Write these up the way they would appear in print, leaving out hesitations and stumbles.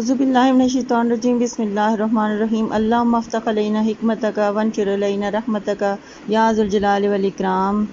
औज़ुबिल्लाहिमिनश्शैतानिर्रजीम बिस्मिल्लाहिर्रहमानिर्रहीम अल्लाहुम्मा अफ़्तह अलैना हिकमतका वंशुर अलैना रहमतका या ज़ुल जलाली वल इकराम।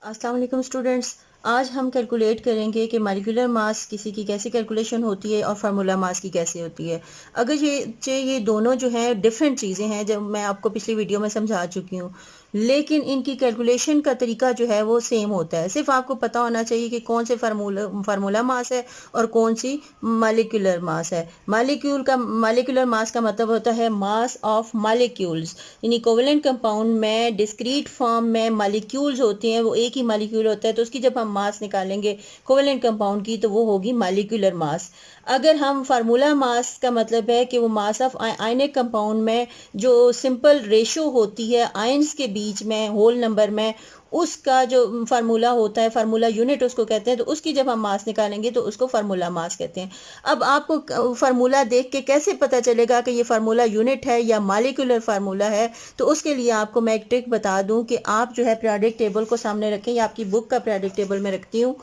अस्सलाम वालेकुम स्टूडेंट्स, आज हम कैलकुलेट करेंगे कि मॉलिक्यूलर मास किसी की कैसी कैलकुलेशन होती है और फार्मूला मास की कैसे होती है। अगर ये दोनों जो है डिफरेंट चीज़ें हैं, जब मैं आपको पिछली वीडियो में समझा चुकी हूँ, लेकिन इनकी कैलकुलेशन का तरीका जो है वो सेम होता है। सिर्फ आपको पता होना चाहिए कि कौन से फार्मूला मास है और कौन सी मॉलिक्यूलर मास है। मॉलिक्यूलर मास का मतलब होता है मास ऑफ मॉलिक्यूल्स, यानी कोवेलेंट कंपाउंड में डिस्क्रीट फॉर्म में मॉलिक्यूल्स होते हैं, वो एक ही मॉलिक्यूल होता है, तो उसकी जब हम मास निकालेंगे कोवेलेंट कंपाउंड की तो वो होगी मॉलिक्यूलर मास। अगर हम फार्मूला मास का मतलब है कि वो मास ऑफ आयनिक कंपाउंड में जो सिंपल रेशो होती है आयंस के बीच में होल नंबर में, उसका जो फार्मूला होता है, फार्मूला यूनिट उसको कहते हैं, तो उसकी जब हम मास निकालेंगे तो उसको फार्मूला मास कहते हैं। अब आपको फार्मूला देख के कैसे पता चलेगा कि ये फार्मूला यूनिट है या मॉलिक्यूलर फार्मूला है, तो उसके लिए आपको मैं एक ट्रिक बता दूं कि आप जो है पीरियोडिक टेबल को सामने रखें, या आपकी बुक का पीरियोडिक टेबल में रखती हूँ।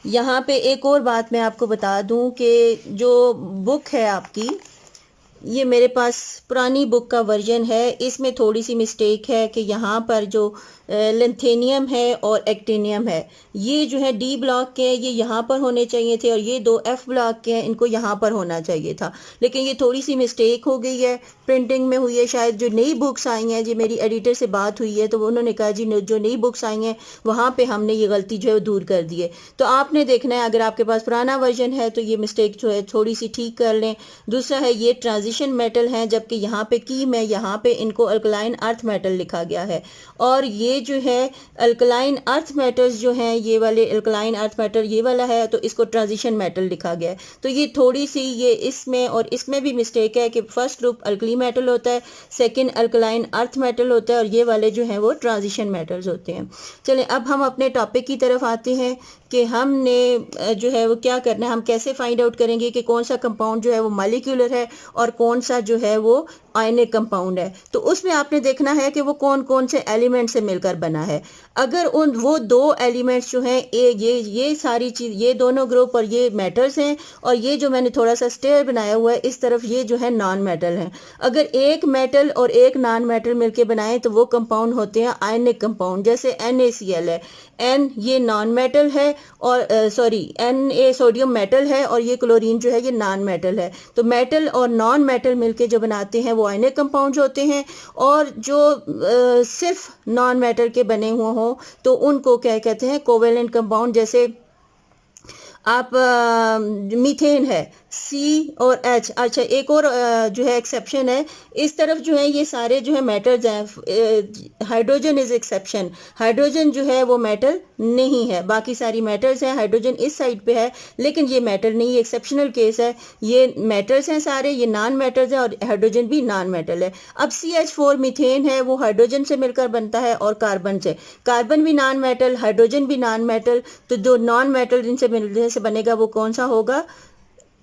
यहाँ पे एक और बात मैं आपको बता दूं कि जो बुक है आपकी, ये मेरे पास पुरानी बुक का वर्जन है, इसमें थोड़ी सी मिस्टेक है कि यहाँ पर जो लिथेनियम है और एक्टिनियम है, ये जो है डी ब्लॉक के ये यहाँ पर होने चाहिए थे, और ये दो एफ ब्लॉक के हैं, इनको यहाँ पर होना चाहिए था। लेकिन ये थोड़ी सी मिस्टेक हो गई है, प्रिंटिंग में हुई है शायद। जो नई बुक्स आई हैं, जी मेरी एडिटर से बात हुई है तो उन्होंने कहा जी जो नई बुक्स आई हैं वहाँ पे हमने ये गलती जो है दूर कर दी है। तो आपने देखना है, अगर आपके पास पुराना वर्जन है तो ये मिस्टेक जो है थोड़ी सी ठीक कर लें। दूसरा है, ये ट्रांजिशन मेटल हैं, जबकि यहाँ पे की में यहाँ पे इनको अल्कलाइन अर्थ मेटल लिखा गया है, और ये जो है अल्कलाइन अर्थ मेटल्स जो हैं, ये वाले अल्कलाइन अर्थ मेटल ये वाला है, तो इसको ट्रांजिशन मेटल लिखा गया है। तो ये थोड़ी सी ये इसमें और इसमें भी मिस्टेक है कि फर्स्ट ग्रुप अल्कली मेटल होता है, सेकंड अल्कलाइन अर्थ मेटल होता है, और ये वाले जो हैं वो ट्रांजिशन मेटल्स होते हैं। चलें अब हम अपने टॉपिक की तरफ आते हैं कि हमने जो है वो क्या करना है, हम कैसे फाइंड आउट करेंगे कि कौन सा कंपाउंड जो है वो मॉलिक्यूलर है और कौन सा जो है वो आयनिक कंपाउंड है। तो उसमें आपने देखना है कि वो कौन कौन से एलिमेंट से मिलकर बना है। अगर वो दो एलिमेंट्स जो हैं, ये सारी चीज, ये दोनों ग्रुप और ये मेटल्स हैं, और ये जो मैंने थोड़ा सा स्टेयर बनाया हुआ है इस तरफ, ये जो है नॉन मेटल हैं। अगर एक मेटल और एक नॉन मेटल मिलकर बनाए तो वो कंपाउंड होते हैं आयनिक कंपाउंड। जैसे NaCl है, N ये नॉन मेटल है, और Na सोडियम मेटल है, और ये क्लोरीन जो है ये नॉन मेटल है। तो मेटल और नॉन मेटल मिलके जो बनाते हैं वो आयनिक कंपाउंड्स होते हैं, और जो सिर्फ नॉन मेटल के बने हुए हों तो उनको क्या कहते हैं, कोवेलेंट कंपाउंड। जैसे आप मीथेन है, C और H। अच्छा, एक और जो है एक्सेप्शन है, इस तरफ जो है ये सारे जो है मेटल्स हैं, हाइड्रोजन इज एक्सेप्शन। हाइड्रोजन जो है वो मेटल नहीं है, बाकी सारी मेटल्स हैं, हाइड्रोजन इस साइड पे है लेकिन ये मेटल नहीं, ये एक्सेप्शनल केस है। ये मेटल्स हैं सारे, ये नॉन मेटल्स हैं, और हाइड्रोजन भी नॉन मेटल है। अब CH4 मीथेन है, वो हाइड्रोजन से मिलकर बनता है और कार्बन से। कार्बन भी नॉन मेटल, हाइड्रोजन भी नॉन मेटल, तो जो नॉन मेटल जिनसे मिलने से बनेगा वो कौन सा होगा,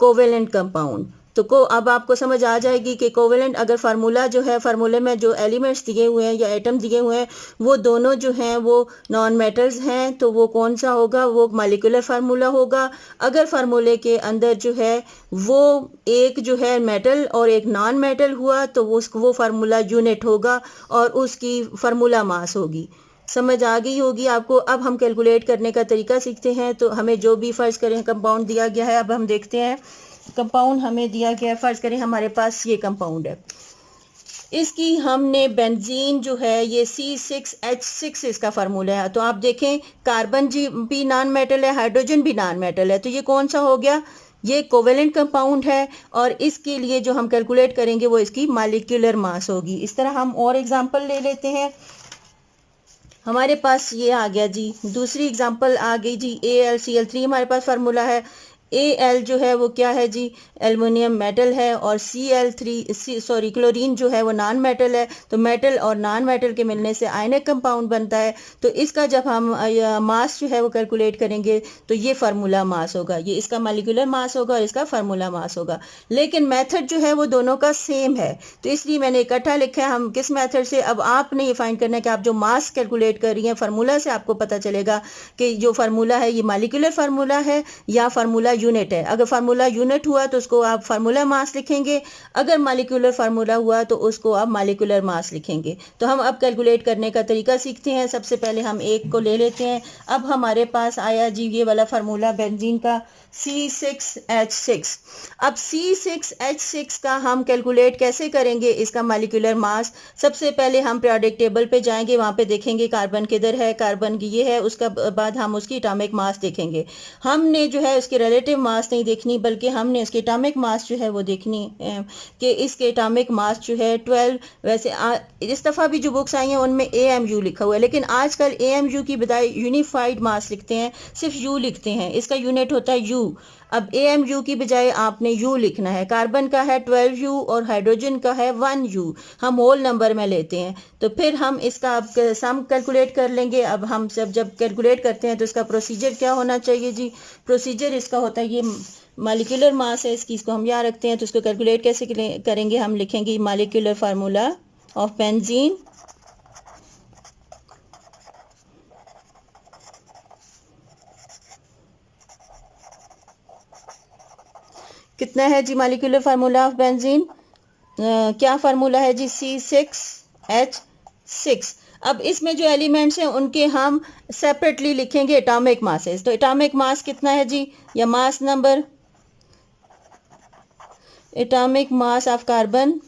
कोवेलेंट कंपाउंड। तो अब आपको समझ आ जाएगी कि कोवेलेंट, अगर फार्मूला जो है, फार्मूले में जो एलिमेंट्स दिए हुए हैं या एटम दिए हुए हैं वो दोनों जो हैं वो नॉन मेटल्स हैं, तो वो कौन सा होगा, वो मॉलिक्यूलर फार्मूला होगा। अगर फार्मूले के अंदर जो है वो एक जो है मेटल और एक नॉन मेटल हुआ तो वो फार्मूला यूनिट होगा और उसकी फार्मूला मास होगी। समझ आ गई होगी आपको। अब हम कैलकुलेट करने का तरीका सीखते हैं। तो हमें जो भी फर्ज करें कंपाउंड दिया गया है, अब हम देखते हैं कंपाउंड हमें दिया गया है। फर्ज करें हमारे पास ये कंपाउंड है, इसकी हमने बेंजीन जो है ये C6H6 इसका फार्मूला है। तो आप देखें कार्बन जी भी नॉन मेटल है, हाइड्रोजन भी नॉन मेटल है, तो ये कौन सा हो गया, ये कोवेलेंट कंपाउंड है। और इसके लिए जो हम कैलकुलेट करेंगे वो इसकी मॉलिक्यूलर मास होगी। इस तरह हम और एग्जांपल ले लेते हैं। हमारे पास ये आ गया जी, दूसरी एग्जांपल आ गई जी, AlCl3 हमारे पास फार्मूला है। Al जो है वो क्या है जी, एल्युमिनियम मेटल है, और Cl3 क्लोरीन जो है वो नॉन मेटल है। तो मेटल और नॉन मेटल के मिलने से आयनिक कंपाउंड बनता है। तो इसका जब हम मास जो है वो कैलकुलेट करेंगे तो ये फार्मूला मास होगा, ये इसका मॉलिक्यूलर मास होगा और इसका फार्मूला मास होगा। लेकिन मेथड जो है वो दोनों का सेम है, तो इसलिए मैंने इकट्ठा लिखा है। हम किस मेथड से, अब आपने ये फाइंड करना है कि आप जो मास कैलकुलेट कर रही हैं फार्मूला से आपको पता चलेगा कि जो फार्मूला है ये मॉलिक्यूलर फार्मूला है या फार्मूला यूनिट है। अगर फार्मूला यूनिट हुआ तो उसको आप फार्मूला मास लिखेंगे, अगर मॉलिक्यूलर फार्मूला हुआ तो उसको आप मॉलिक्यूलर मास लिखेंगे। तो हम अब कैलकुलेट करने का तरीका सीखते हैं। सबसे पहले हम एक को ले लेते हैं। अब हमारे पास आया जी ये वाला फार्मूला बेंजीन का C6H6। अब C6H6 का हम कैलकुलेट कैसे करेंगे इसका मॉलिक्यूलर मास। सबसे पहले हम पीरियोडिक टेबल पे जाएंगे, वहां पे देखेंगे कार्बन किधर है, कार्बन ये है, उसका बाद हम उसकी एटॉमिक मास देखेंगे। हमने जो है उसकी रिलेटिव मास नहीं देखनी, बल्कि हमने उसकी एटॉमिक मास जो है वो देखनी है कि इसके एटॉमिक मास जो है 12। वैसे इस दफ़ा भी जो बुक्स आई हैं उनमें AMU लिखा हुआ है, लेकिन आजकल AMU की बजाय यूनिफाइड मास लिखते हैं, सिर्फ U लिखते हैं, इसका यूनिट होता है U। अब AMU की बजाय आपने U लिखना है। कार्बन का है 12U और हाइड्रोजन का है 1U। हम होल नंबर में लेते हैं, तो फिर हम इसका अब सम कैलकुलेट कर लेंगे। अब हम जब कैलकुलेट करते हैं तो इसका प्रोसीजर क्या होना चाहिए जी। प्रोसीजर इसका होता है, ये मॉलिक्यूलर मास है इसकी, इसको हम यहाँ रखते हैं। तो इसको कैलकुलेट कैसे करेंगे, हम लिखेंगे मॉलिक्यूलर फार्मूला ऑफ बेंजीन कितना है जी। मॉलिक्यूलर फार्मूला ऑफ बेंजीन क्या फार्मूला है जी, C6H6। अब इसमें जो एलिमेंट्स हैं उनके हम सेपरेटली लिखेंगे एटॉमिक मासेस। तो एटॉमिक मास कितना है जी, या mass number, atomic mass of carbon,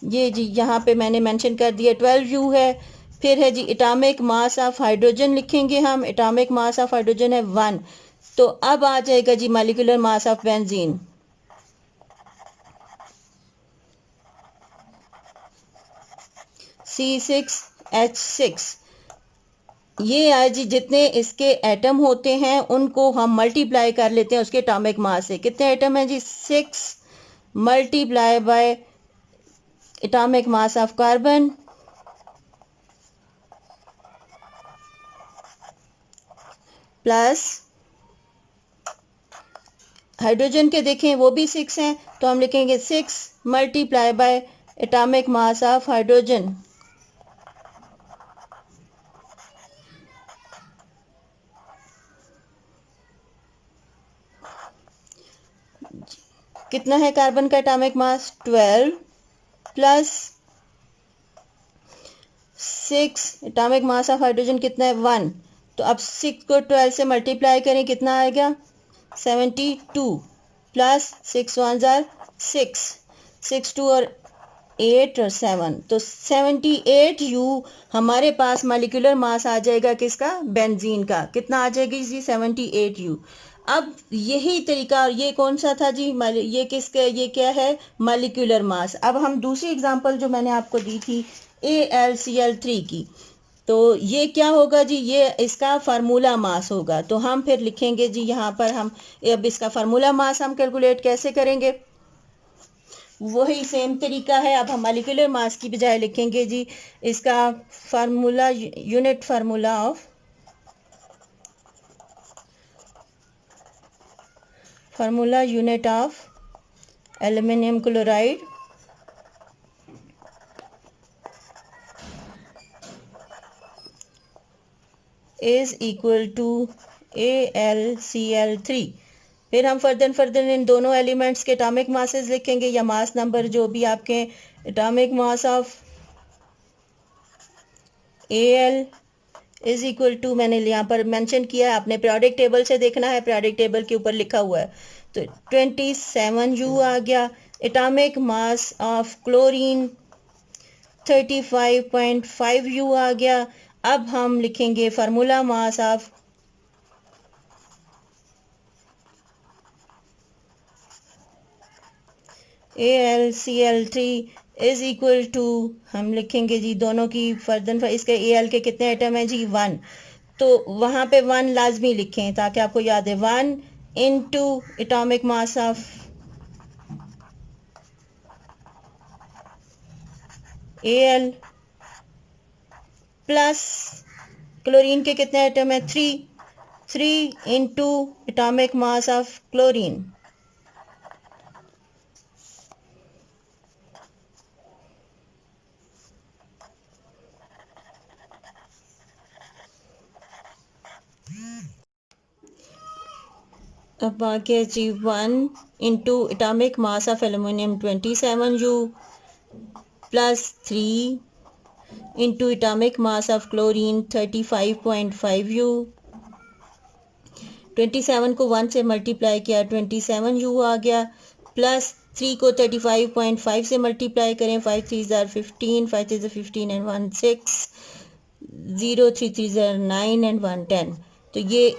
ये जी यहाँ पे मैंने मेंशन कर दिया 12U है। फिर है जी एटॉमिक मास ऑफ हाइड्रोजन, लिखेंगे हम एटॉमिक मास ऑफ हाइड्रोजन है 1। तो अब आ जाएगा जी molecular mass of benzene, C6H6। ये है जी जितने इसके एटम होते हैं उनको हम मल्टीप्लाई कर लेते हैं उसके एटॉमिक मास से। कितने एटम हैं जी, 6 multiply by atomic mass of carbon plus hydrogen के देखें वो भी 6 हैं, तो हम लिखेंगे 6 multiply by atomic mass of hydrogen. कितना है कार्बन का atomic mass, 12 plus 6 atomic mass of hydrogen कितना है, 1। तो अब 6 को 12 से मल्टीप्लाई करें, कितना आएगा, 72 प्लस 6 1 जार 6, 6 2 और 8 और 7, तो 78U हमारे पास मॉलिक्यूलर मास आ जाएगा किसका, बेंजीन का। कितना आ जाएगी जी, 78U। अब यही तरीका, और ये कौन सा था जी, ये किसका, ये क्या है, मॉलिक्यूलर मास। अब हम दूसरी एग्जांपल जो मैंने आपको दी थी AlCl3 की, तो ये क्या होगा जी, ये इसका फार्मूला मास होगा। तो हम फिर लिखेंगे जी यहाँ पर, हम अब इसका फार्मूला मास हम कैलकुलेट कैसे करेंगे, वही सेम तरीका है। अब हम मॉलिक्यूलर मास की बजाय लिखेंगे जी इसका formula, unit formula of aluminium chloride is equal to AlCl3। फिर हम फर्दर इन दोनों एलिमेंट्स के एटॉमिक मासेस लिखेंगे, या मास नंबर जो भी आपके, atomic mass of Al is equal to, मैंने यहाँ पर मेंशन किया है, आपने पीरियोडिक टेबल से देखना है, पीरियोडिक टेबल के ऊपर लिखा हुआ है। तो 27U आ गया। Atomic mass of chlorine 35.5U आ गया। अब हम लिखेंगे formula mass of AlCl3 is equal to, हम लिखेंगे जी दोनों की फर्दर, इसके Al के कितने एटम है जी, 1। तो वहाँ पे 1 लाजमी लिखें ताकि आपको याद है। 1 into atomic mass of Al plus chlorine के कितने एटम है? 3 into atomic mass of chlorine. अब आगे जी 1 into atomic mass of aluminium 27U plus 3 into atomic mass of chlorine 35.5U। 27 को 1 से मल्टीप्लाई किया 27U आ गया, प्लस 3 को 35.5 से मल्टीप्लाई करें, 5 3 ज़ार 15, 5 3 ज़ार 15 एंड 1 6, 0 3 3 ज़ार 9 एंड 1 10। तो ये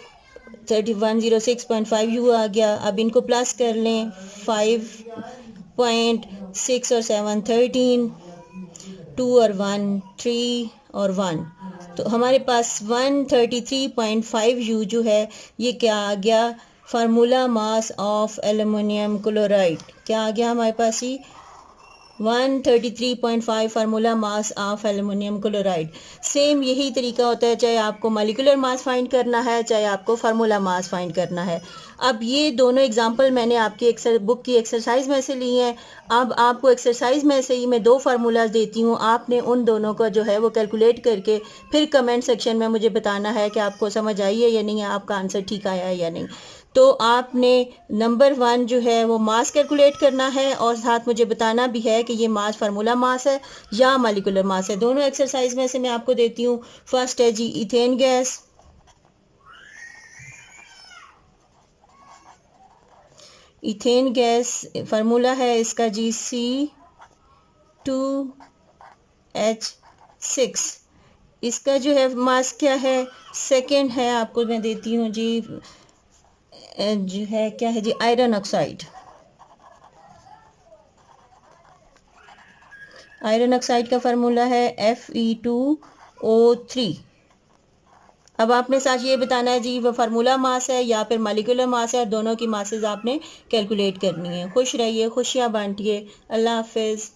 3106.5U आ गया। अब इनको प्लस कर लें, 5.6 और 7 13, 2 और 1 3 और 1, तो हमारे पास 133.5U जो है ये क्या आ गया? Formula mass of aluminium chloride क्या आ गया हमारे पास? ही 133.5 formula mass of aluminium chloride. Same यही तरीका होता है चाहे आपको मॉलिक्यूलर मास फाइंड करना है चाहे आपको फार्मूला मास फाइंड करना है। अब ये दोनों एग्जांपल मैंने आपकी बुक की एक्सरसाइज में से ली हैं। अब आपको एक्सरसाइज में से ही मैं 2 फार्मूलाज देती हूँ, आपने उन दोनों का जो है वो कैलकुलेट करके फिर कमेंट सेक्शन में मुझे बताना है कि आपको समझ आई है या नहीं, आपका आंसर ठीक आया है या नहीं। तो आपने नंबर 1 जो है वो मास कैलकुलेट करना है और साथ मुझे बताना भी है कि ये मास फार्मूला मास है या मॉलिक्यूलर मास है। दोनों एक्सरसाइज में से मैं आपको देती हूँ। फर्स्ट है जी ethane gas. Ethane gas formula है इसका जी C2H6। इसका जो है मास क्या है? सेकेंड है, आपको मैं देती हूँ जी जो है क्या है जी आयरन ऑक्साइड। आयरन ऑक्साइड का फार्मूला है Fe2O3। अब आपने साथ ये बताना है जी वो फार्मूला मास है या फिर मॉलिक्यूलर मास है, और दोनों की मासेस आपने कैलकुलेट करनी है। खुश रहिए, खुशियां बांटिए। अल्लाह हाफिज़।